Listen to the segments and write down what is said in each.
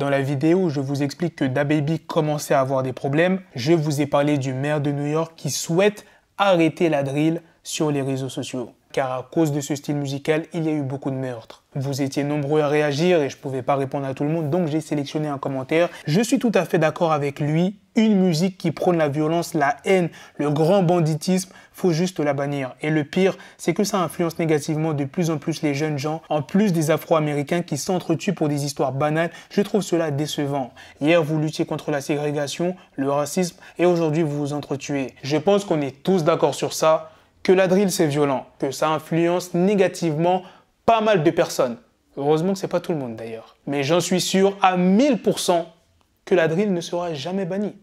Dans la vidéo où je vous explique que DaBaby commençait à avoir des problèmes, je vous ai parlé du maire de New York qui souhaite arrêter la drill sur les réseaux sociaux. Car à cause de ce style musical, il y a eu beaucoup de meurtres. Vous étiez nombreux à réagir et je ne pouvais pas répondre à tout le monde, donc j'ai sélectionné un commentaire. Je suis tout à fait d'accord avec lui. Une musique qui prône la violence, la haine, le grand banditisme, faut juste la bannir. Et le pire, c'est que ça influence négativement de plus en plus les jeunes gens, en plus des Afro-Américains qui s'entretuent pour des histoires banales. Je trouve cela décevant. Hier, vous luttiez contre la ségrégation, le racisme, et aujourd'hui, vous vous entretuez. Je pense qu'on est tous d'accord sur ça, que la drill, c'est violent, que ça influence négativement pas mal de personnes. Heureusement que c'est pas tout le monde d'ailleurs. Mais j'en suis sûr à 1000% que la drill ne sera jamais bannie.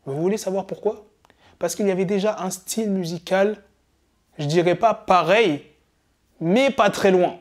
Vous voulez savoir pourquoi? Parce qu'il y avait déjà un style musical, je dirais pas pareil, mais pas très loin.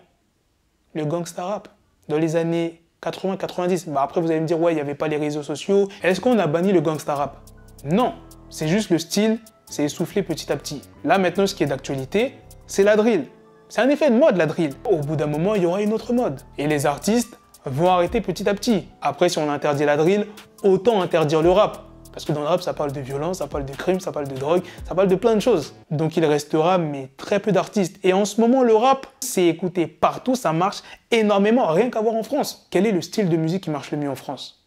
Le gangsta rap. Dans les années 80-90. Après, vous allez me dire, ouais, il n'y avait pas les réseaux sociaux. Est-ce qu'on a banni le gangsta rap? Non. C'est juste le style, c'est essoufflé petit à petit. Là, maintenant, ce qui est d'actualité, c'est la drill. C'est un effet de mode, la drill. Au bout d'un moment, il y aura une autre mode. Et les artistes vont arrêter petit à petit. Après, si on interdit la drill, autant interdire le rap. Parce que dans le rap, ça parle de violence, ça parle de crime, ça parle de drogue, ça parle de plein de choses. Donc il restera mais très peu d'artistes. Et en ce moment, le rap, c'est écouté partout, ça marche énormément, rien qu'à voir en France. Quel est le style de musique qui marche le mieux en France?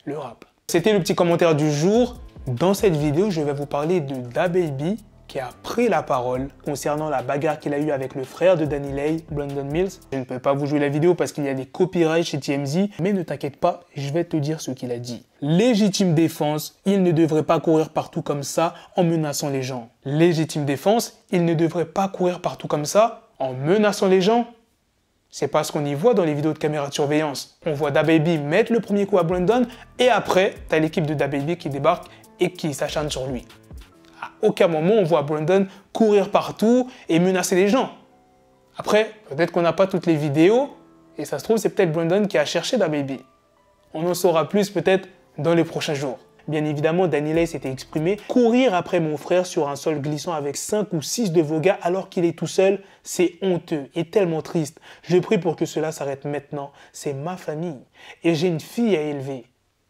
Le rap. C'était le petit commentaire du jour. Dans cette vidéo, je vais vous parler de DaBaby qui a pris la parole concernant la bagarre qu'il a eue avec le frère de DaniLeigh, Brandon Mills. Je ne peux pas vous jouer la vidéo parce qu'il y a des copyrights chez TMZ, mais ne t'inquiète pas, je vais te dire ce qu'il a dit. Légitime défense, il ne devrait pas courir partout comme ça en menaçant les gens. Légitime défense, il ne devrait pas courir partout comme ça en menaçant les gens. C'est pas ce qu'on y voit dans les vidéos de caméra de surveillance. On voit DaBaby mettre le premier coup à Brandon et après, t'as l'équipe de DaBaby qui débarque et qui s'acharne sur lui. À aucun moment, on voit Brandon courir partout et menacer les gens. Après, peut-être qu'on n'a pas toutes les vidéos, et ça se trouve, c'est peut-être Brandon qui a cherché DaBaby. On en saura plus peut-être dans les prochains jours. Bien évidemment, DaniLeigh s'était exprimé. Courir après mon frère sur un sol glissant avec 5 ou 6 de vos gars alors qu'il est tout seul, c'est honteux et tellement triste. Je prie pour que cela s'arrête maintenant. C'est ma famille et j'ai une fille à élever.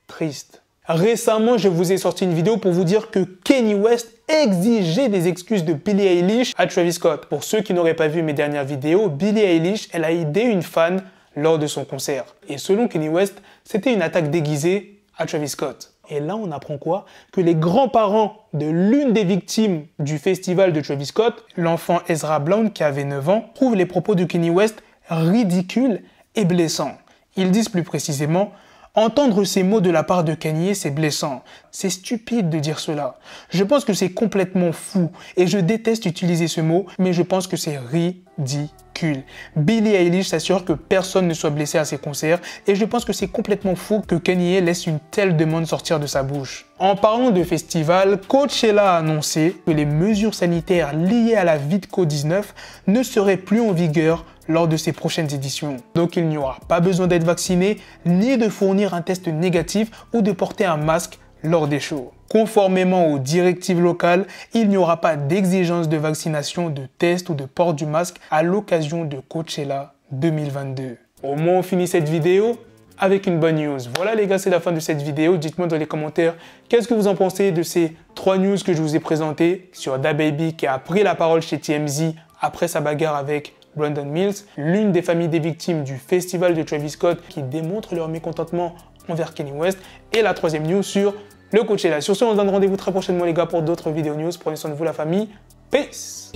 Triste. Récemment, je vous ai sorti une vidéo pour vous dire que Kanye West exigeait des excuses de Billie Eilish à Travis Scott. Pour ceux qui n'auraient pas vu mes dernières vidéos, Billie Eilish, elle a aidé une fan lors de son concert. Et selon Kanye West, c'était une attaque déguisée à Travis Scott. Et là, on apprend quoi? Que les grands-parents de l'une des victimes du festival de Travis Scott, l'enfant Ezra Brown qui avait 9 ans, trouvent les propos de Kanye West ridicules et blessants. Ils disent plus précisément: entendre ces mots de la part de Kanye, c'est blessant. C'est stupide de dire cela. Je pense que c'est complètement fou et je déteste utiliser ce mot, mais je pense que c'est ridicule. Billie Eilish s'assure que personne ne soit blessé à ses concerts et je pense que c'est complètement fou que Kanye laisse une telle demande sortir de sa bouche. En parlant de festival, Coachella a annoncé que les mesures sanitaires liées à la VID-19 ne seraient plus en vigueur lors de ses prochaines éditions. Donc il n'y aura pas besoin d'être vacciné, ni de fournir un test négatif ou de porter un masque lors des shows. Conformément aux directives locales, il n'y aura pas d'exigence de vaccination, de test ou de port du masque à l'occasion de Coachella 2022. Au moins on finit cette vidéo avec une bonne news. Voilà les gars, c'est la fin de cette vidéo. Dites-moi dans les commentaires qu'est-ce que vous en pensez de ces 3 news que je vous ai présentées sur DaBaby qui a pris la parole chez TMZ après sa bagarre avec Brandon Mills, l'une des familles des victimes du festival de Travis Scott qui démontre leur mécontentement envers Kanye West, et la 3e news sur le Coachella. Sur ce, on se donne rendez-vous très prochainement les gars pour d'autres vidéos news. Prenez soin de vous la famille. Peace.